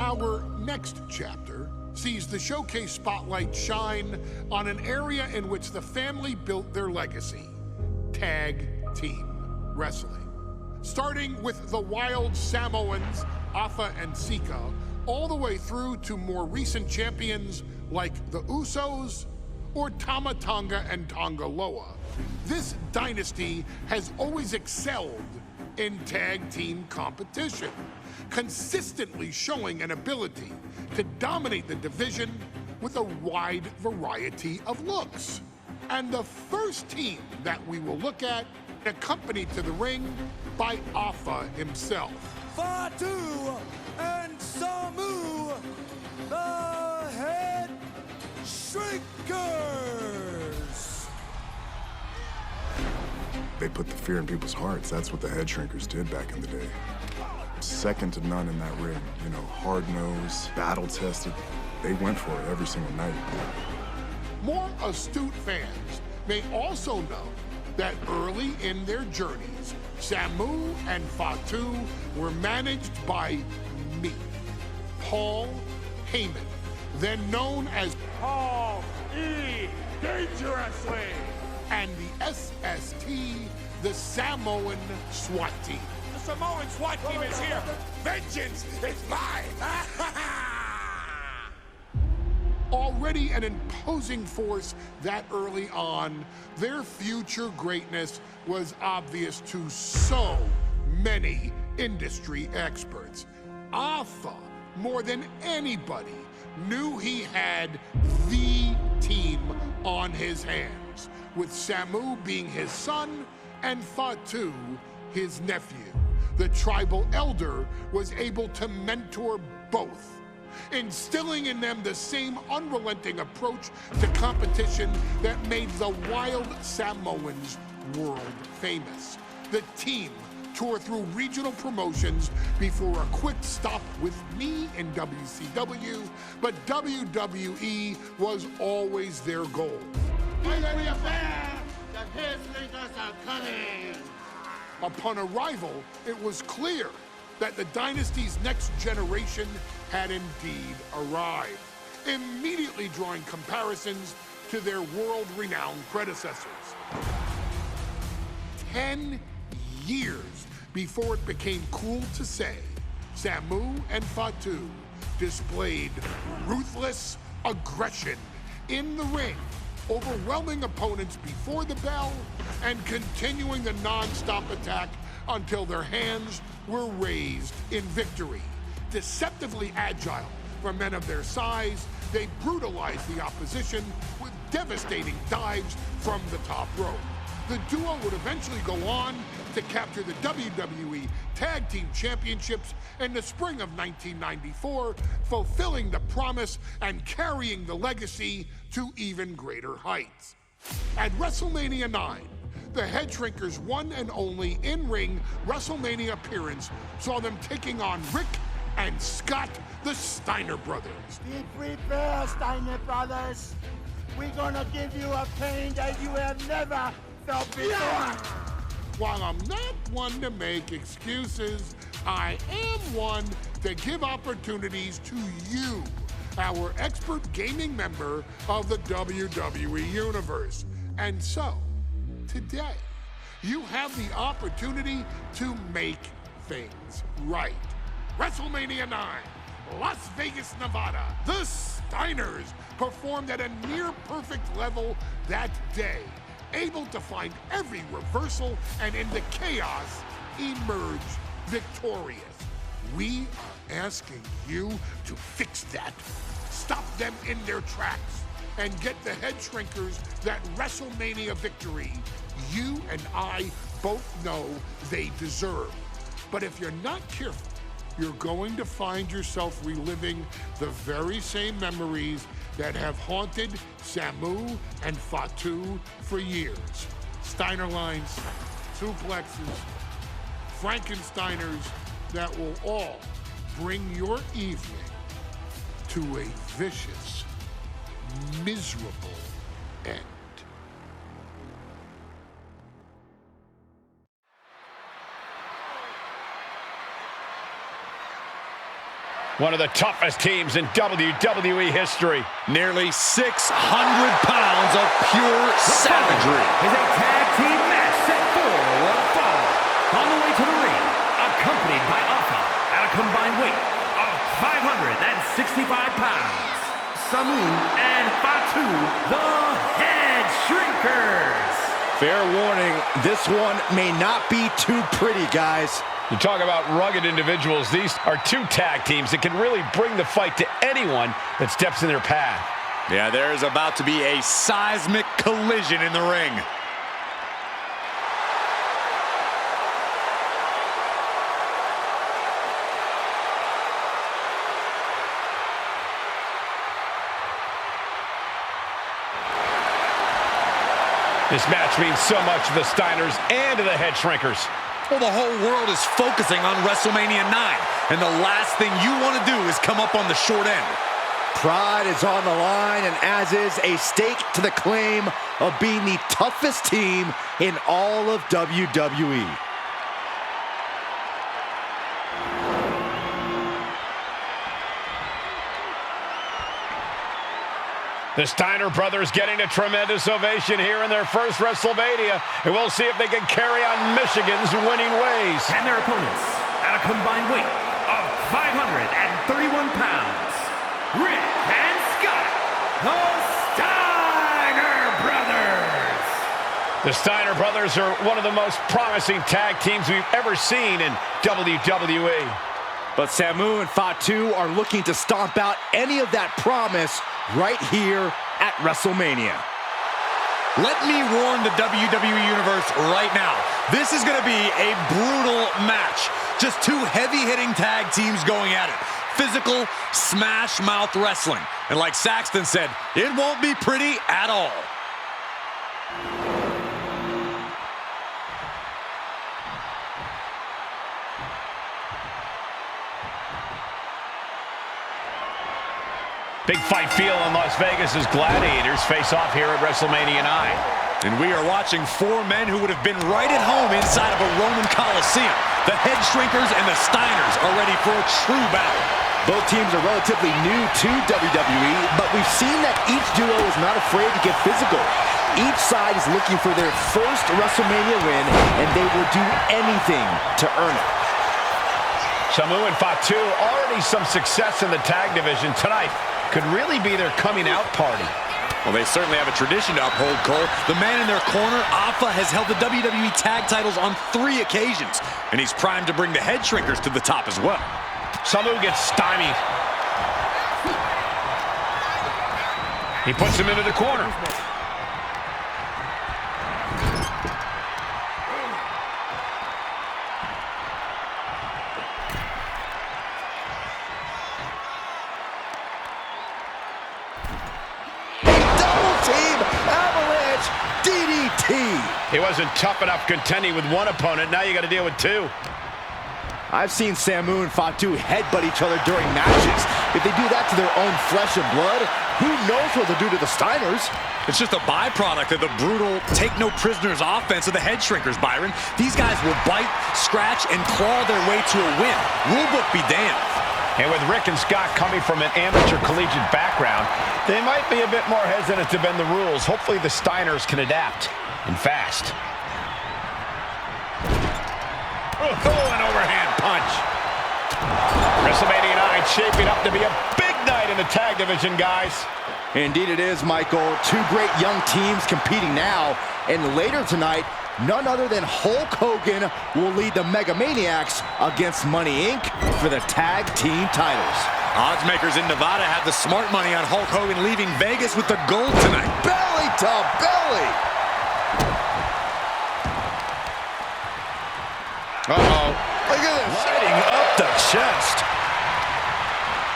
Our next chapter sees the showcase spotlight shine on an area in which the family built their legacy: tag team wrestling. Starting with the wild Samoans, Afa and Sika, all the way through to more recent champions like the Usos or Tama Tonga and Tonga Loa. This dynasty has always excelled in tag team competition, consistently showing an ability to dominate the division with a wide variety of looks. And the first team that we will look at, accompanied to the ring by Afa himself. Fatu and Samu, the Headshrinkers. They put the fear in people's hearts. That's what the Headshrinkers did back in the day. Second to none in that ring. You know, hard-nosed, battle-tested. They went for it every single night. More astute fans may also know that early in their journeys, Samu and Fatu were managed by me, Paul Heyman, then known as Paul E. Dangerously. and the SST, the Samoan SWAT team. The Samoan SWAT team is here. Vengeance is mine. Already an imposing force that early on, their future greatness was obvious to so many industry experts. Afa, more than anybody, knew he had the team on his hands, with Samu being his son and Fatu his nephew. The tribal elder was able to mentor both, instilling in them the same unrelenting approach to competition that made the wild Samoans world famous. The team toured through regional promotions before a quick stop with me in WCW, but WWE was always their goal. The Headshrinkers are coming! Upon arrival, it was clear that the dynasty's next generation had indeed arrived, immediately drawing comparisons to their world-renowned predecessors. 10 years before it became cool to say, Samu and Fatu displayed ruthless aggression in the ring, overwhelming opponents before the bell and continuing the non-stop attack until their hands were raised in victory. Deceptively agile for men of their size, they brutalized the opposition with devastating dives from the top rope. The duo would eventually go on to capture the WWE Tag Team Championships in the spring of 1994, fulfilling the promise and carrying the legacy to even greater heights. At WrestleMania 9, the Headshrinkers' one and only in-ring WrestleMania appearance saw them taking on Rick and Scott, the Steiner brothers. Be prepared, Steiner brothers. We're gonna give you a pain that you have never felt before. While I'm not one to make excuses, I am one to give opportunities to you, our expert gaming member of the WWE Universe. And so, today, you have the opportunity to make things right. WrestleMania 9, Las Vegas, Nevada. The Steiners performed at a near-perfect level that day, able to find every reversal and in the chaos emerge victorious. We are asking you to fix that, stop them in their tracks, and get the Headshrinkers that WrestleMania victory you and I both know they deserve. But if you're not careful, you're going to find yourself reliving the very same memories that have haunted Samu and Fatu for years. Steiner lines, suplexes, Frankensteiners that will all bring your evening to a vicious, miserable end. One of the toughest teams in WWE history. Nearly 600 pounds of pure savagery. Is a tag team match set for one fall. On the way to the ring, accompanied by Alpha at a combined weight of 565 pounds. Samu and Fatu, the Headshrinkers. Fair warning, this one may not be too pretty, guys. You talk about rugged individuals. These are two tag teams that can really bring the fight to anyone that steps in their path. Yeah, there is about to be a seismic collision in the ring. This match means so much to the Steiners and to the Headshrinkers. Well, the whole world is focusing on WrestleMania 9, and the last thing you want to do is come up on the short end. Pride is on the line, and as is a stake to the claim of being the toughest team in all of WWE. The Steiner brothers getting a tremendous ovation here in their first WrestleMania, and we'll see if they can carry on Michigan's winning ways. And their opponents, at a combined weight of 531 pounds, Rick and Scott, the Steiner brothers. The Steiner brothers are one of the most promising tag teams we've ever seen in WWE. But Samu and Fatu are looking to stomp out any of that promise right here at WrestleMania. Let me warn the WWE Universe right now. This is going to be a brutal match. Just two heavy-hitting tag teams going at it. Physical, smash-mouth wrestling. And like Saxton said, it won't be pretty at all. Big fight feel in Las Vegas as Gladiators face off here at WrestleMania 9. And we are watching four men who would have been right at home inside of a Roman Coliseum. The Headshrinkers and the Steiners are ready for a true battle. Both teams are relatively new to WWE, but we've seen that each duo is not afraid to get physical. Each side is looking for their first WrestleMania win, and they will do anything to earn it. Samu and Fatu, already some success in the tag division tonight. Could really be their coming out party. Well, they certainly have a tradition to uphold, Cole. The man in their corner, Alpha, has held the WWE tag titles on 3 occasions, and he's primed to bring the Headshrinkers to the top as well. Samu gets stymied. He puts him into the corner. He wasn't tough enough contending with one opponent. Now you got to deal with two. I've seen Samu and Fatu headbutt each other during matches. If they do that to their own flesh and blood, who knows what they'll do to the Steiners? It's just a byproduct of the brutal take-no-prisoners offense of the Headshrinkers, Byron. These guys will bite, scratch, and claw their way to a win. Rulebook be damned. And with Rick and Scott coming from an amateur collegiate background, they might be a bit more hesitant to bend the rules. Hopefully the Steiners can adapt, and fast. An overhand punch. WrestleMania 9 shaping up to be a big night in the tag division, guys. Indeed it is, Michael. Two great young teams competing now, and later tonight, none other than Hulk Hogan will lead the Mega Maniacs against Money Inc. for the tag team titles. Oddsmakers in Nevada have the smart money on Hulk Hogan leaving Vegas with the gold tonight. Belly to belly! Uh-oh. Look at this. Lighting up the chest.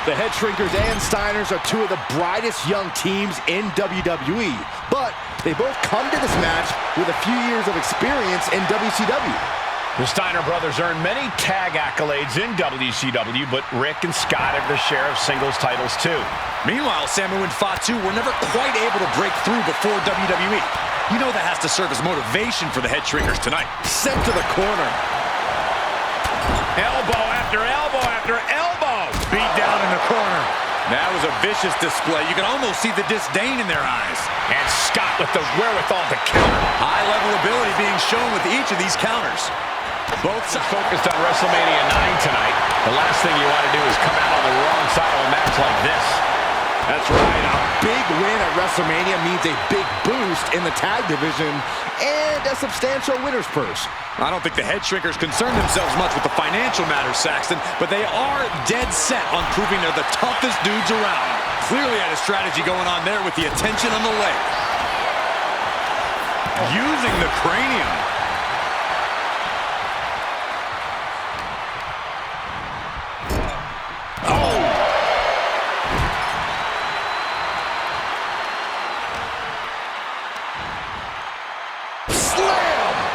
The Headshrinkers and Steiners are two of the brightest young teams in WWE, but they both come to this match with a few years of experience in WCW. The Steiner brothers earned many tag accolades in WCW, but Rick and Scott have their share of singles titles too. Meanwhile, Samu and Fatu were never quite able to break through before WWE. You know that has to serve as motivation for the Headshrinkers tonight. Sent to the corner. Elbow after elbow after elbow. Beat down a vicious display. You can almost see the disdain in their eyes. And Scott with the wherewithal to counter. High-level ability being shown with each of these counters. Both focused on WrestleMania 9 tonight. The last thing you want to do is come out on the wrong side of a match like this. That's right. A big win at WrestleMania means a big boost in the tag division and a substantial winner's purse. I don't think the Headshrinkers concern themselves much with the financial matters, Saxton, but they are dead set on proving they're the toughest dudes around. Clearly had a strategy going on there with the attention on the leg. Using the cranium.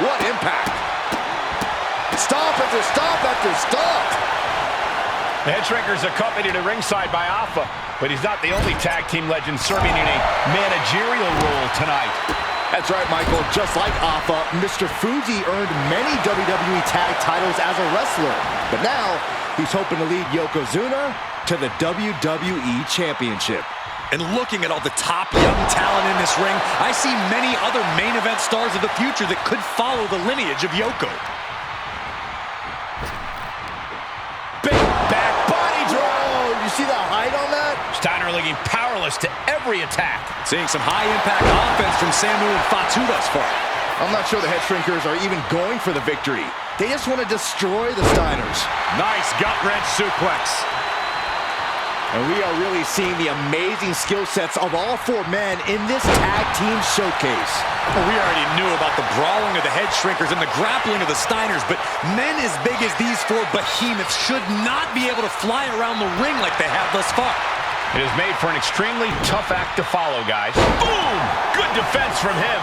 What impact! Stop after stop after stop! The Headshrinkers accompanied to ringside by Alpha, but he's not the only tag team legend serving in a managerial role tonight. That's right, Michael. Just like Alpha, Mr. Fuji earned many WWE tag titles as a wrestler. But now, he's hoping to lead Yokozuna to the WWE Championship. And looking at all the top young talent in this ring, I see many other main event stars of the future that could follow the lineage of Yoko. Big back body draw! You see the height on that? Steiner looking powerless to every attack. Seeing some high-impact offense from Samu and Fatu thus far. I'm not sure the Headshrinkers are even going for the victory. They just want to destroy the Steiners. Nice gut-wrench suplex. And we are really seeing the amazing skill sets of all four men in this tag team showcase. Well, we already knew about the brawling of the Headshrinkers and the grappling of the Steiners, but men as big as these four behemoths should not be able to fly around the ring like they have thus far. It is made for an extremely tough act to follow, guys. Boom! Good defense from him.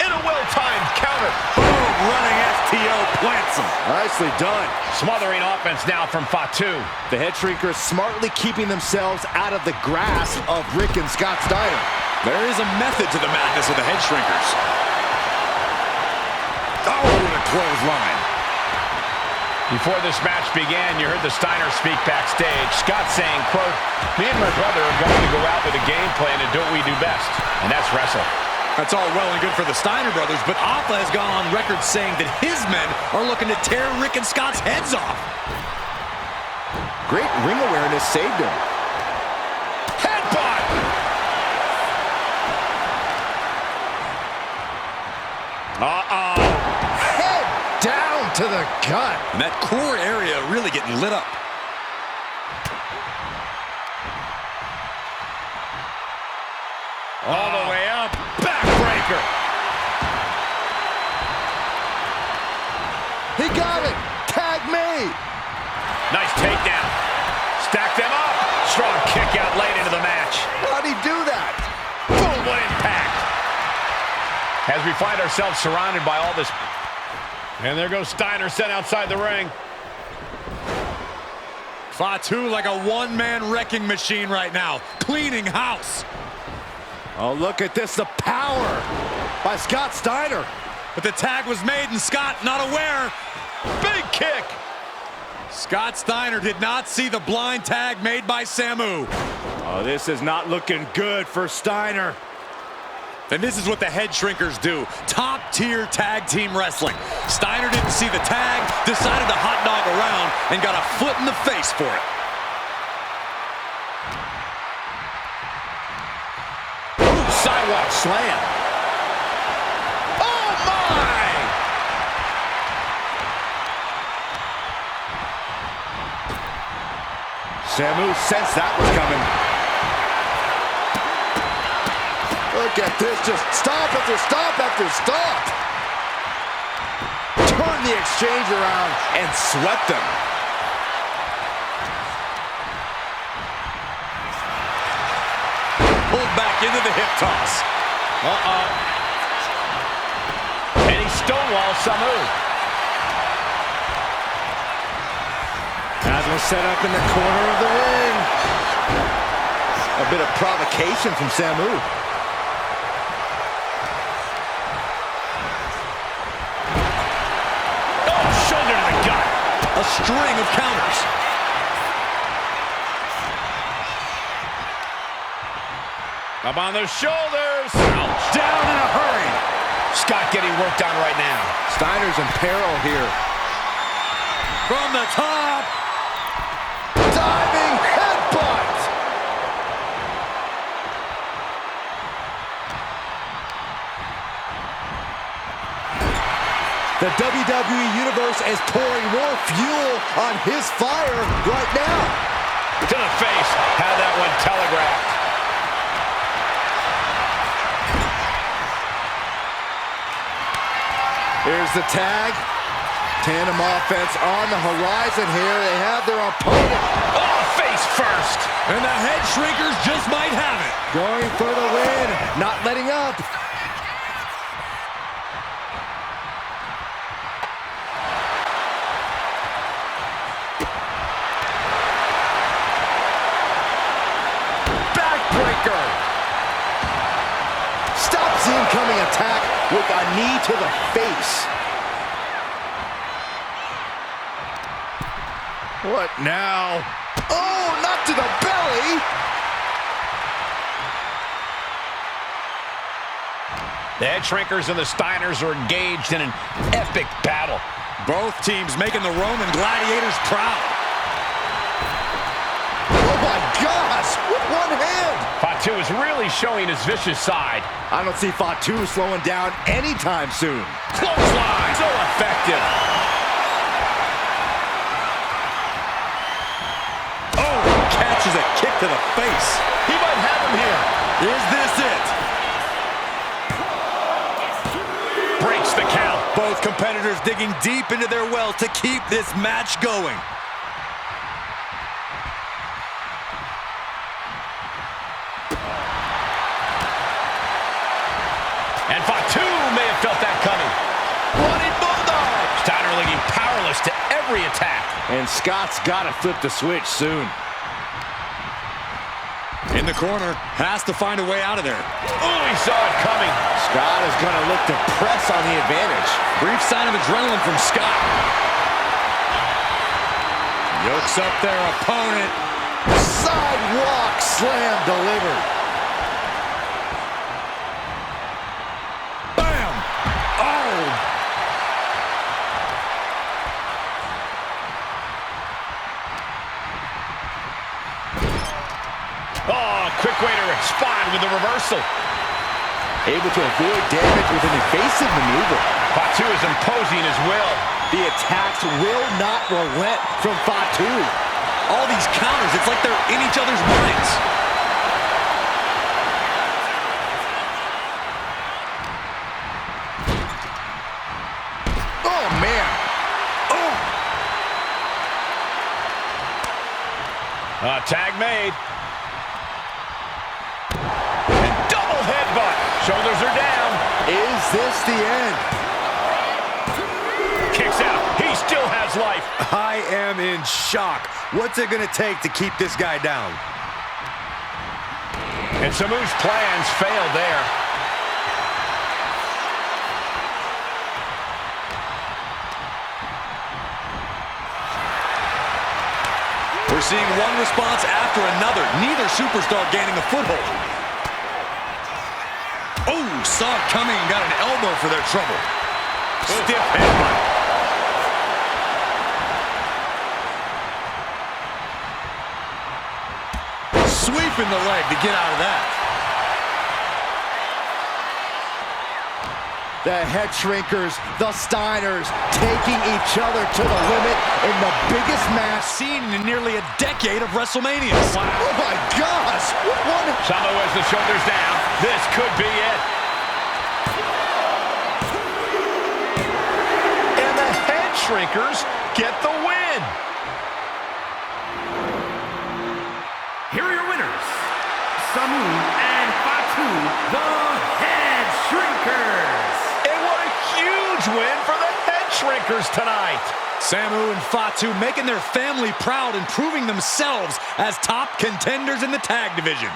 And a well-timed counter. Boom! Running STO plants him. Nicely done. Smothering offense now from Fatu. The Headshrinkers smartly keeping themselves out of the grasp of Rick and Scott Steiner. There is a method to the madness of the Headshrinkers. Oh, and a clothesline. Before this match began, you heard the Steiner speak backstage. Scott saying, quote, "Me and my brother are going to go out with a game plan and do what we do best, and that's wrestle." That's all well and good for the Steiner brothers, but Alpha has gone on record saying that his men are looking to tear Rick and Scott's heads off. Great ring awareness saved him. Headbutt! Uh-oh. Head down to the gut. And that core area really getting lit up. All the way up. Backbreaker. He got it. Tag me. Nice takedown. Stack them up. Strong kick out late into the match. How'd he do that? Boom, what impact. As we find ourselves surrounded by all this. And there goes Steiner sent outside the ring. Fatu like a one-man wrecking machine right now. Cleaning house. Oh, look at this, the power by Scott Steiner. But the tag was made and Scott not aware. Big kick. Scott Steiner did not see the blind tag made by Samu. Oh, this is not looking good for Steiner. And this is what the Headshrinkers do. Top-tier tag team wrestling. Steiner didn't see the tag, decided to hot dog around, and got a foot in the face for it. Sidewalk slam. Oh, my! Samu sensed that was coming. Look at this, just stop after stop after stop. Turn the exchange around and swept them. Pulled back into the hip toss. Uh-oh. And he stonewalls Samu. As was set up in the corner of the ring. A bit of provocation from Samu. Oh, string of counters. Up on the shoulders. Ouch. Down in a hurry. Scott getting worked on right now. Steiner's in peril here. From the top. Diving headbutt. The WWE Universe is pouring more fuel on his fire right now. To the face. Had that one telegraphed. Here's the tag. Tandem offense on the horizon here. They have their opponent. Oh, face first. And the Headshrinkers just might have it. Going for the win. Not letting up. Backbreaker. Stops the incoming attack with a knee to the face. What now? Oh, not to the belly! The Headshrinkers and the Steiners are engaged in an epic battle. Both teams making the Roman gladiators proud. Oh my gosh, with one hand! Fatu is really showing his vicious side. I don't see Fatu slowing down anytime soon. Clothesline, so effective. Oh, catches a kick to the face. He might have him here. Is this it? Breaks the count. Both competitors digging deep into their well to keep this match going. And Fatu may have felt that coming. Running Bulldog. Steiner looking powerless to every attack. And Scott's got to flip the switch soon. In the corner, has to find a way out of there. Oh, he saw it coming. Scott is going to look to press on the advantage. Brief sign of adrenaline from Scott. Yokes up their opponent. Sidewalk slam delivered. Bam! Oh! Oh, quick way to respond with the reversal. Able to avoid damage with an evasive maneuver. Fatu is imposing his will. The attacks will not relent from Fatu. All these counters, it's like they're in each other's minds. Oh, man. Oh. Tag made. And double headbutt. Shoulders are down. Is this the end? Kicks out. He still has life. I am in shock. What's it gonna take to keep this guy down? And Samu's plans failed there. We're seeing one response after another. Neither superstar gaining a foothold. Oh, saw it coming and got an elbow for their trouble. Stiff headbutt. Sweeping the leg to get out of that. The Headshrinkers, the Steiners, taking each other to the limit in the biggest match Seen in nearly a decade of WrestleMania. Wow. Oh my gosh! What? Samu has the shoulders down. This could be it. And the Headshrinkers get the win. Here are your winners, Samu and Fatu, the Headshrinkers. And what a huge win for the Headshrinkers tonight. Samu and Fatu making their family proud and proving themselves as top contenders in the tag division.